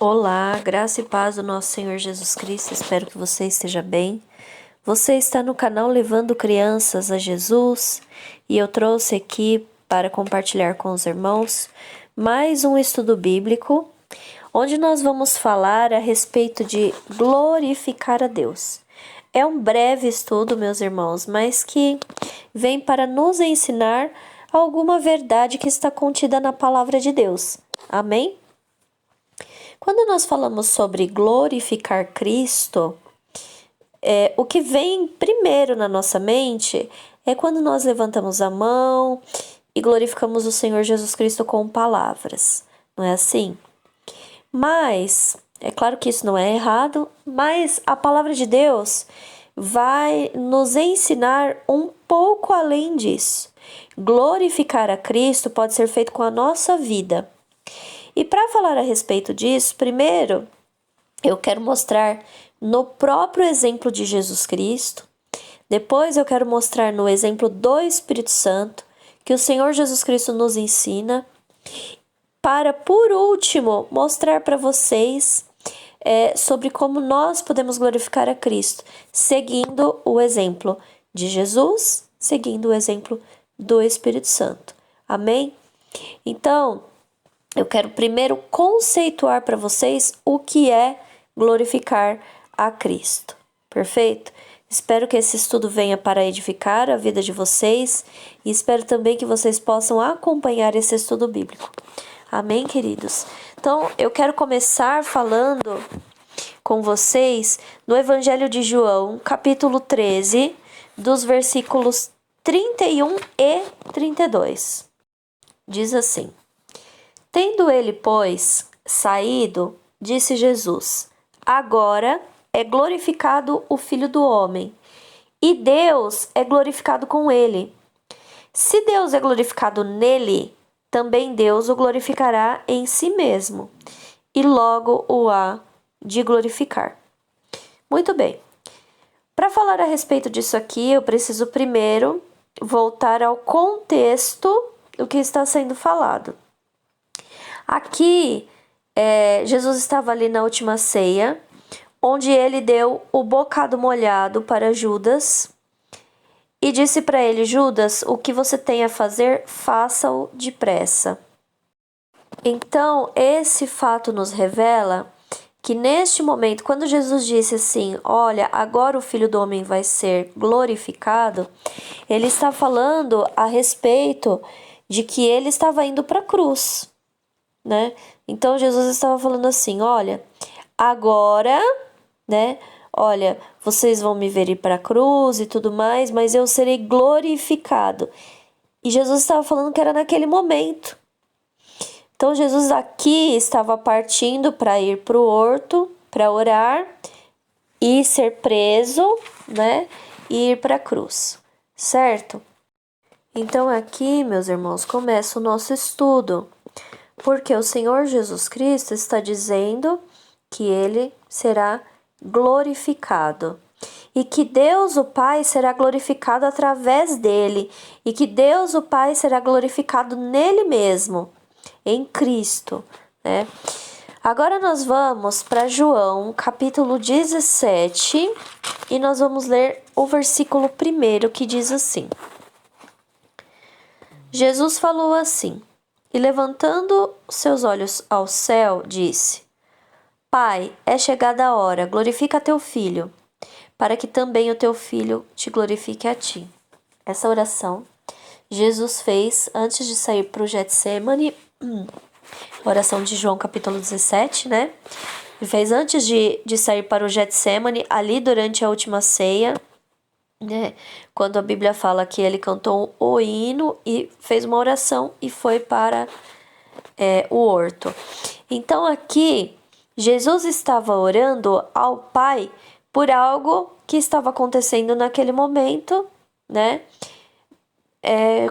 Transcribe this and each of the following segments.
Olá, graça e paz do nosso Senhor Jesus Cristo, espero que você esteja bem. Você está no canal Levando Crianças a Jesus e eu trouxe aqui para compartilhar com os irmãos mais um estudo bíblico, onde nós vamos falar a respeito de glorificar a Deus. É um breve estudo, meus irmãos, mas que vem para nos ensinar alguma verdade que está contida na palavra de Deus. Amém? Quando nós falamos sobre glorificar Cristo, o que vem primeiro na nossa mente é quando nós levantamos a mão e glorificamos o Senhor Jesus Cristo com palavras, não é assim? Mas, é claro que isso não é errado, mas a palavra de Deus vai nos ensinar um pouco além disso. Glorificar a Cristo pode ser feito com a nossa vida. E para falar a respeito disso, primeiro eu quero mostrar no próprio exemplo de Jesus Cristo, depois eu quero mostrar no exemplo do Espírito Santo, que o Senhor Jesus Cristo nos ensina, para, por último, mostrar para vocês sobre como nós podemos glorificar a Cristo, seguindo o exemplo de Jesus, seguindo o exemplo do Espírito Santo. Amém? Então, eu quero primeiro conceituar para vocês o que é glorificar a Cristo. Perfeito? Espero que esse estudo venha para edificar a vida de vocês e espero também que vocês possam acompanhar esse estudo bíblico. Amém, queridos? Então, eu quero começar falando com vocês no Evangelho de João, capítulo 13, dos versículos 31 e 32. Diz assim: Tendo ele, pois, saído, disse Jesus: Agora é glorificado o Filho do Homem, e Deus é glorificado com ele. Se Deus é glorificado nele, também Deus o glorificará em si mesmo, e logo o há de glorificar. Muito bem. Para falar a respeito disso aqui, eu preciso primeiro voltar ao contexto do que está sendo falado. Aqui, Jesus estava ali na última ceia, onde ele deu o bocado molhado para Judas e disse para ele: Judas, o que você tem a fazer, faça-o depressa. Então, esse fato nos revela que neste momento, quando Jesus disse assim: olha, agora o Filho do Homem vai ser glorificado, ele está falando a respeito de que ele estava indo para a cruz. Né? Então Jesus estava falando assim: olha, agora, né? Olha, vocês vão me ver ir para a cruz e tudo mais, mas eu serei glorificado. E Jesus estava falando que era naquele momento. Então Jesus aqui estava partindo para ir para o horto, para orar e ser preso, né? E ir para a cruz, certo? Então aqui, meus irmãos, começa o nosso estudo. Porque o Senhor Jesus Cristo está dizendo que ele será glorificado. E que Deus o Pai será glorificado através dele. E que Deus o Pai será glorificado nele mesmo, em Cristo, né? Agora nós vamos para João, capítulo 17, e nós vamos ler o versículo 1 que diz assim: Jesus falou assim: E levantando seus olhos ao céu, disse: Pai, é chegada a hora, glorifica teu filho, para que também o teu filho te glorifique a ti. Essa oração Jesus fez antes de sair para o Getsemane, oração de João capítulo 17, né? Ele fez antes de sair para o Getsemane, ali durante a última ceia, né? Quando a Bíblia fala que ele cantou o hino e fez uma oração e foi para o horto. Então aqui Jesus estava orando ao Pai por algo que estava acontecendo naquele momento, né?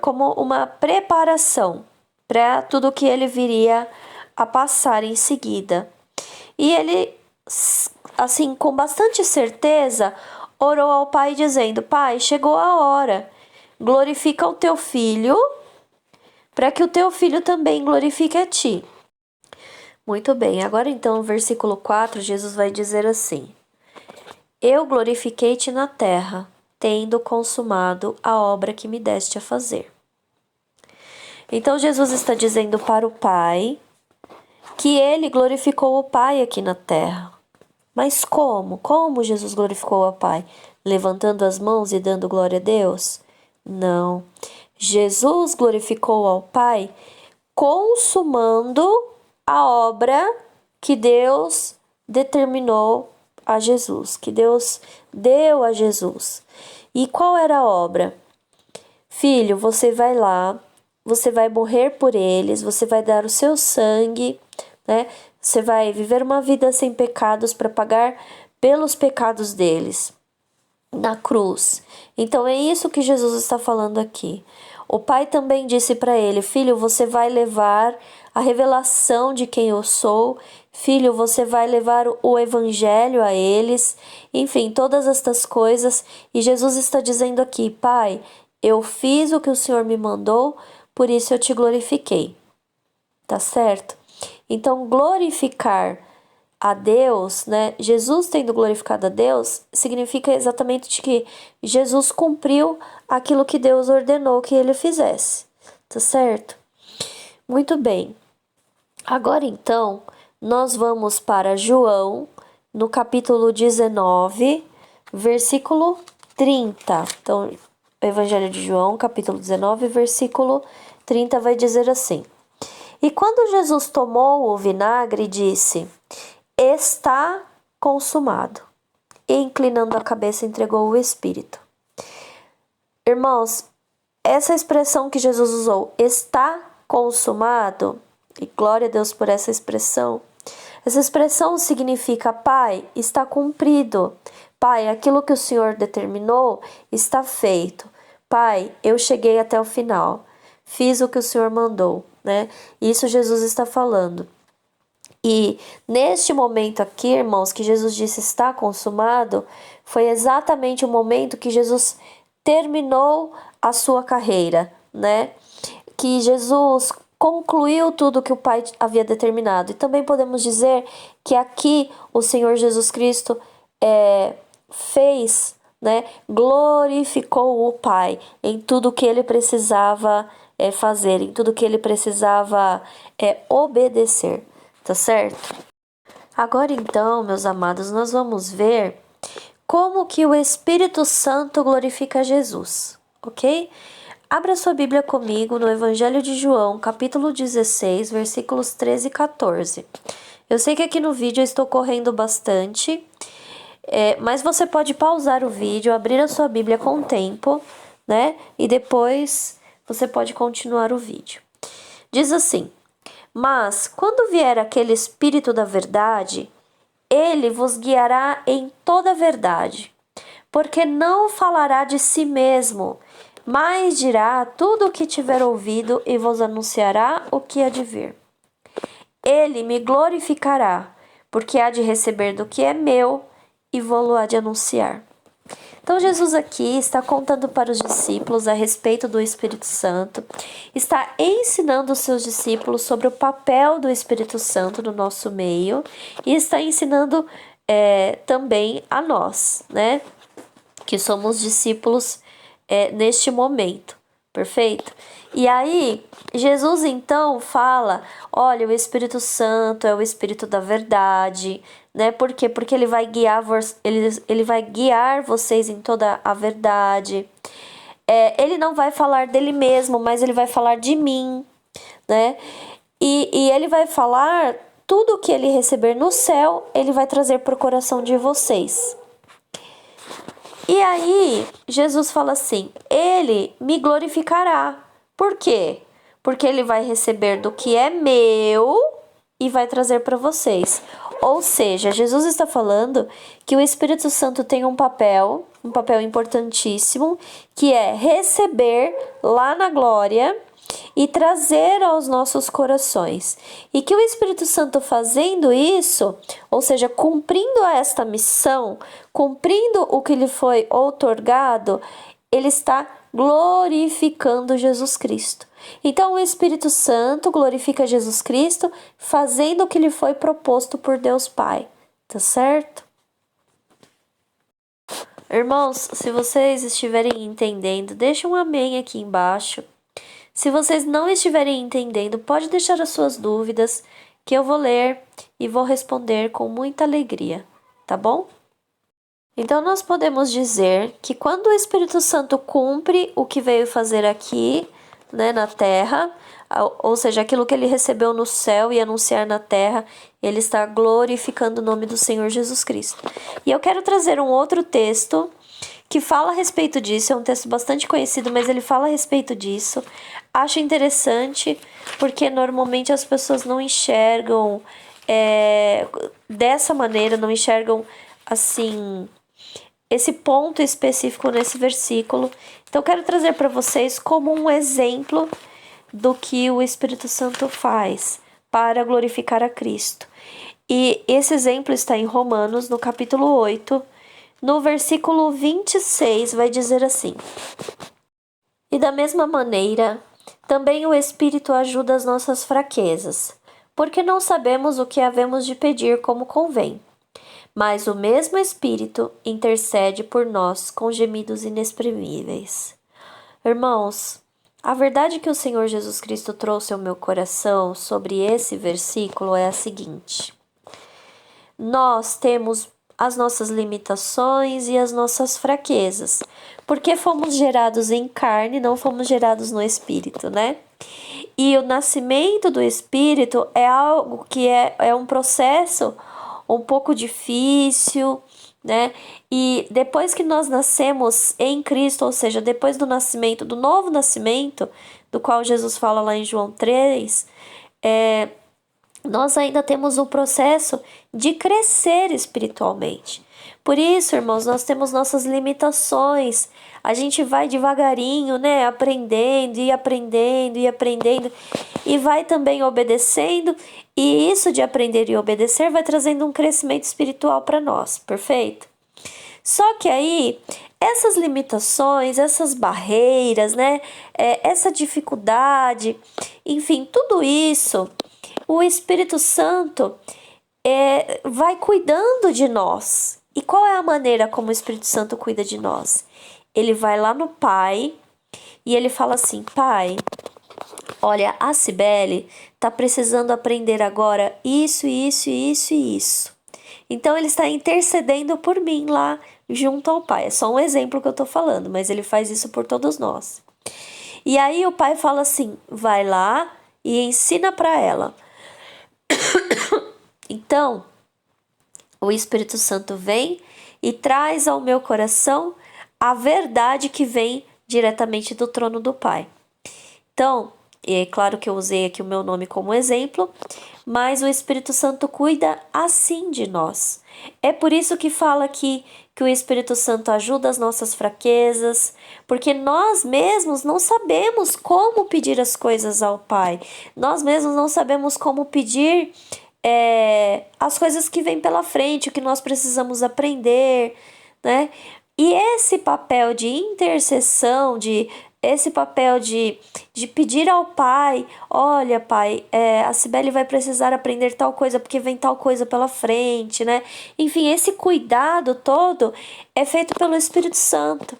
Como uma preparação para tudo que ele viria a passar em seguida. E ele, assim, com bastante certeza, orou ao Pai dizendo: Pai, chegou a hora, glorifica o teu filho, para que o teu filho também glorifique a ti. Muito bem, agora então, versículo 4, Jesus vai dizer assim: Eu glorifiquei-te na terra, tendo consumado a obra que me deste a fazer. Então Jesus está dizendo para o Pai que ele glorificou o Pai aqui na terra. Mas como? Como Jesus glorificou o Pai? Levantando as mãos e dando glória a Deus? Não. Jesus glorificou ao Pai consumando a obra que Deus determinou a Jesus, que Deus deu a Jesus. E qual era a obra? Filho, você vai lá, você vai morrer por eles, você vai dar o seu sangue, né? Você vai viver uma vida sem pecados para pagar pelos pecados deles na cruz. Então é isso que Jesus está falando aqui. O Pai também disse para ele: Filho, você vai levar a revelação de quem eu sou. Filho, você vai levar o evangelho a eles. Enfim, todas estas coisas. E Jesus está dizendo aqui: Pai, eu fiz o que o Senhor me mandou, por isso eu te glorifiquei. Tá certo? Então, glorificar a Deus, né? Jesus tendo glorificado a Deus, significa exatamente que Jesus cumpriu aquilo que Deus ordenou que ele fizesse. Tá certo? Muito bem. Agora então, nós vamos para João, no capítulo 19, versículo 30. Então, o Evangelho de João, capítulo 19, versículo 30 vai dizer assim: E quando Jesus tomou o vinagre, disse: Está consumado. E inclinando a cabeça, entregou o Espírito. Irmãos, essa expressão que Jesus usou, está consumado, e glória a Deus por essa expressão significa: Pai, está cumprido. Pai, aquilo que o Senhor determinou está feito. Pai, eu cheguei até o final. Fiz o que o Senhor mandou, né? Isso Jesus está falando. E neste momento aqui, irmãos, que Jesus disse está consumado, foi exatamente o momento que Jesus terminou a sua carreira, né? Que Jesus concluiu tudo que o Pai havia determinado. E também podemos dizer que aqui o Senhor Jesus Cristo fez, né? Glorificou o Pai em tudo que ele precisava fazer, em tudo que ele precisava obedecer. Tá certo? Agora então, meus amados, nós vamos ver como que o Espírito Santo glorifica Jesus, ok? Abra sua Bíblia comigo no Evangelho de João, capítulo 16, versículos 13 e 14. Eu sei que aqui no vídeo eu estou correndo bastante, mas você pode pausar o vídeo, abrir a sua Bíblia com o tempo, né? E depois você pode continuar o vídeo. Diz assim: Mas, quando vier aquele Espírito da verdade, ele vos guiará em toda a verdade, porque não falará de si mesmo, mas dirá tudo o que tiver ouvido e vos anunciará o que há de vir. Ele me glorificará, porque há de receber do que é meu e vou-lo há de anunciar. Então Jesus aqui está contando para os discípulos a respeito do Espírito Santo, está ensinando os seus discípulos sobre o papel do Espírito Santo no nosso meio e está ensinando também a nós, né, que somos discípulos neste momento, perfeito? E aí, Jesus então fala: olha, o Espírito Santo é o Espírito da verdade, né? Por quê? Porque ele vai guiar vocês em toda a verdade. Ele não vai falar dele mesmo, mas ele vai falar de mim, né? E ele vai falar tudo o que ele receber no céu, ele vai trazer para o coração de vocês. E aí, Jesus fala assim: ele me glorificará. Por quê? Porque ele vai receber do que é meu e vai trazer para vocês. Ou seja, Jesus está falando que o Espírito Santo tem um papel importantíssimo, que é receber lá na glória e trazer aos nossos corações. E que o Espírito Santo fazendo isso, ou seja, cumprindo esta missão, cumprindo o que lhe foi outorgado, ele está glorificando Jesus Cristo. Então o Espírito Santo glorifica Jesus Cristo, fazendo o que lhe foi proposto por Deus Pai. Tá certo? Irmãos, se vocês estiverem entendendo, deixa um amém aqui embaixo. Se vocês não estiverem entendendo, pode deixar as suas dúvidas, que eu vou ler e vou responder com muita alegria, tá bom? Então nós podemos dizer que quando o Espírito Santo cumpre o que veio fazer aqui, né, na terra, ou seja, aquilo que ele recebeu no céu e anunciar na terra, ele está glorificando o nome do Senhor Jesus Cristo. E eu quero trazer um outro texto que fala a respeito disso, é um texto bastante conhecido, mas ele fala a respeito disso. Acho interessante, porque normalmente as pessoas não enxergam dessa maneira, não enxergam assim esse ponto específico nesse versículo. Então eu quero trazer para vocês como um exemplo do que o Espírito Santo faz para glorificar a Cristo. E esse exemplo está em Romanos, no capítulo 8, no versículo 26, vai dizer assim: E da mesma maneira, também o Espírito ajuda as nossas fraquezas, porque não sabemos o que havemos de pedir como convém. Mas o mesmo Espírito intercede por nós com gemidos inexprimíveis. Irmãos, a verdade que o Senhor Jesus Cristo trouxe ao meu coração sobre esse versículo é a seguinte: nós temos as nossas limitações e as nossas fraquezas, porque fomos gerados em carne, não fomos gerados no Espírito, né? E o nascimento do Espírito é algo que é um processo um pouco difícil, né? E depois que nós nascemos em Cristo, ou seja, depois do nascimento, do novo nascimento, do qual Jesus fala lá em João 3, nós ainda temos o processo de crescer espiritualmente. Por isso, irmãos, nós temos nossas limitações. A gente vai devagarinho, né? Aprendendo e aprendendo e aprendendo. E vai também obedecendo. E isso de aprender e obedecer vai trazendo um crescimento espiritual para nós. Perfeito? Só que aí, essas limitações, essas barreiras, né? Essa dificuldade, enfim, tudo isso, o Espírito Santo vai cuidando de nós. E qual é a maneira como o Espírito Santo cuida de nós? Ele vai lá no Pai e ele fala assim: Pai, olha, a Cibele tá precisando aprender agora isso, isso, isso e isso. Então ele está intercedendo por mim lá junto ao Pai. É só um exemplo que eu tô falando, mas ele faz isso por todos nós. E aí o Pai fala assim: vai lá e ensina para ela. Então, o Espírito Santo vem e traz ao meu coração a verdade que vem diretamente do trono do Pai. Então, é claro que eu usei aqui o meu nome como exemplo, mas o Espírito Santo cuida assim de nós. É por isso que fala aqui que o Espírito Santo ajuda as nossas fraquezas, porque nós mesmos não sabemos como pedir as coisas ao Pai. Nós mesmos não sabemos como pedir as coisas que vêm pela frente, o que nós precisamos aprender, né? E esse papel de intercessão, esse papel de pedir ao Pai: olha, Pai, a Cibele vai precisar aprender tal coisa porque vem tal coisa pela frente, né? Enfim, esse cuidado todo é feito pelo Espírito Santo.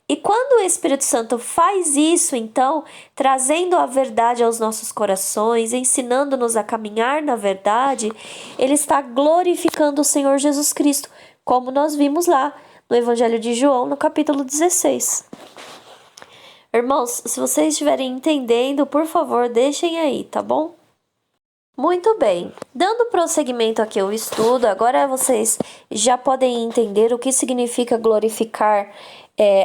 E quando o Espírito Santo faz isso, então, trazendo a verdade aos nossos corações, ensinando-nos a caminhar na verdade, ele está glorificando o Senhor Jesus Cristo, como nós vimos lá no Evangelho de João, no capítulo 16. Irmãos, se vocês estiverem entendendo, por favor, deixem aí, tá bom? Muito bem, dando prosseguimento aqui ao estudo, agora vocês já podem entender o que significa glorificar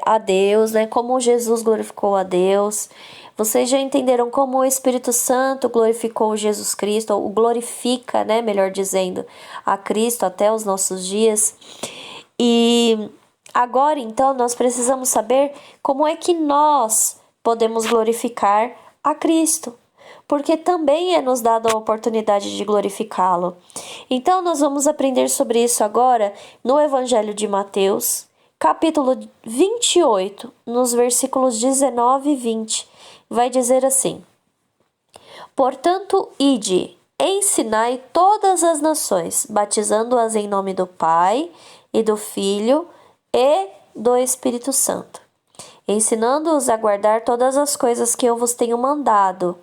a Deus, né? Como Jesus glorificou a Deus. Vocês já entenderam como o Espírito Santo glorificou Jesus Cristo, ou glorifica, né? Melhor dizendo, a Cristo até os nossos dias. E agora, então, nós precisamos saber como é que nós podemos glorificar a Cristo, porque também é nos dada a oportunidade de glorificá-lo. Então, nós vamos aprender sobre isso agora no Evangelho de Mateus, capítulo 28, nos versículos 19 e 20, vai dizer assim: Portanto, ide, ensinai todas as nações, batizando-as em nome do Pai e do Filho e do Espírito Santo, ensinando-os a guardar todas as coisas que eu vos tenho mandado.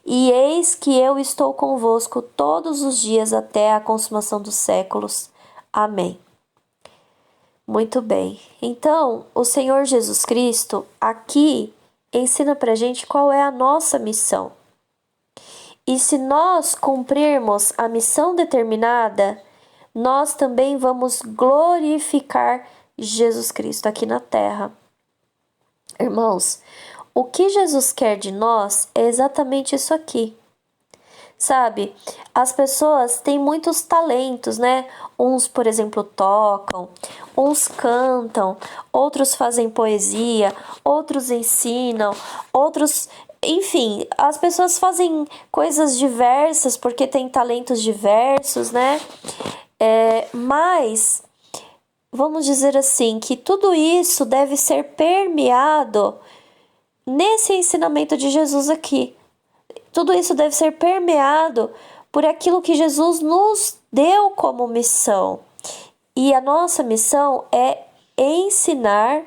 E eis que eu estou convosco todos os dias até a consumação dos séculos. Amém. Muito bem. Então, o Senhor Jesus Cristo aqui ensina pra gente qual é a nossa missão. E se nós cumprirmos a missão determinada, nós também vamos glorificar Jesus Cristo aqui na terra. Irmãos, o que Jesus quer de nós é exatamente isso aqui. Sabe, as pessoas têm muitos talentos, né? Uns, por exemplo, tocam, uns cantam, outros fazem poesia, outros ensinam, outros... Enfim, as pessoas fazem coisas diversas porque têm talentos diversos, né? Mas, vamos dizer assim, que tudo isso deve ser permeado nesse ensinamento de Jesus aqui. Tudo isso deve ser permeado por aquilo que Jesus nos deu como missão. E a nossa missão é ensinar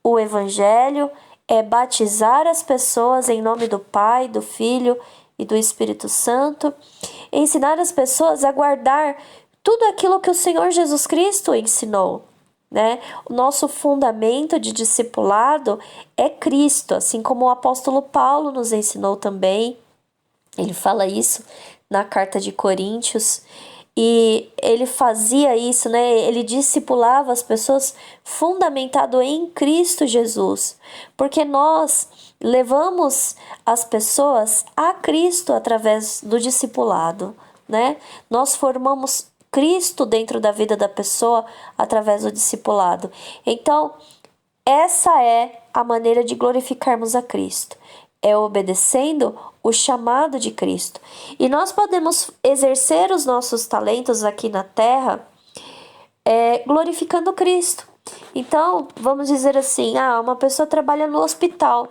o Evangelho, é batizar as pessoas em nome do Pai, do Filho e do Espírito Santo, ensinar as pessoas a guardar tudo aquilo que o Senhor Jesus Cristo ensinou. Né? O nosso fundamento de discipulado é Cristo, assim como o apóstolo Paulo nos ensinou também. Ele fala isso na carta de Coríntios e ele fazia isso, né? Ele discipulava as pessoas fundamentado em Cristo Jesus, porque nós levamos as pessoas a Cristo através do discipulado, né? Nós formamos Cristo dentro da vida da pessoa através do discipulado. Então, essa é a maneira de glorificarmos a Cristo. É obedecendo o chamado de Cristo. E nós podemos exercer os nossos talentos aqui na terra glorificando Cristo. Então, vamos dizer assim, uma pessoa trabalha no hospital.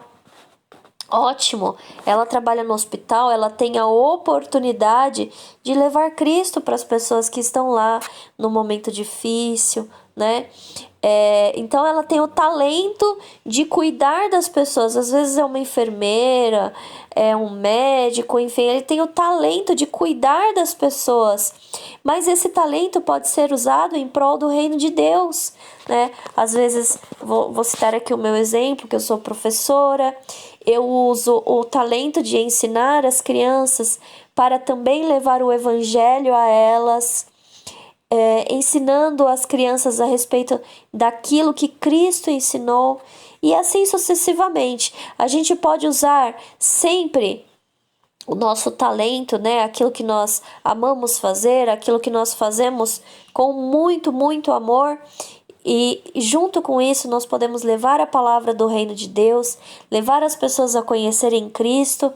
Ótimo, ela trabalha no hospital, ela tem a oportunidade de levar Cristo para as pessoas que estão lá no momento difícil, né? Então ela tem o talento de cuidar das pessoas. Às vezes é uma enfermeira, é um médico, enfim, ele tem o talento de cuidar das pessoas. Mas esse talento pode ser usado em prol do reino de Deus, né? Às vezes, vou citar aqui o meu exemplo, que eu sou professora, eu uso o talento de ensinar as crianças para também levar o evangelho a elas, ensinando as crianças a respeito daquilo que Cristo ensinou, e assim sucessivamente. A gente pode usar sempre o nosso talento, né? Aquilo que nós amamos fazer, aquilo que nós fazemos com muito, muito amor. E junto com isso nós podemos levar a palavra do reino de Deus, levar as pessoas a conhecerem Cristo.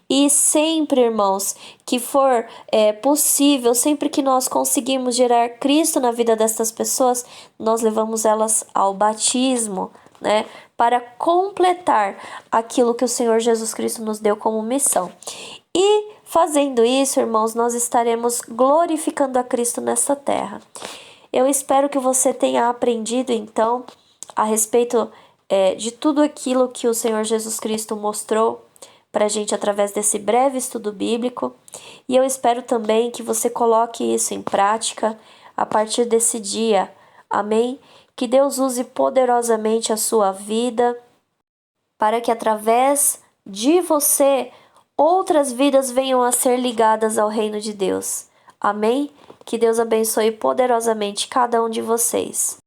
E sempre, irmãos, que for possível, sempre que nós conseguirmos gerar Cristo na vida destas pessoas, nós levamos elas ao batismo, né? Para completar aquilo que o Senhor Jesus Cristo nos deu como missão. E fazendo isso, irmãos, nós estaremos glorificando a Cristo nesta terra. Eu espero que você tenha aprendido, então, a respeito de tudo aquilo que o Senhor Jesus Cristo mostrou para a gente através desse breve estudo bíblico. E eu espero também que você coloque isso em prática a partir desse dia. Amém? Que Deus use poderosamente a sua vida para que através de você outras vidas venham a ser ligadas ao reino de Deus. Amém? Que Deus abençoe poderosamente cada um de vocês.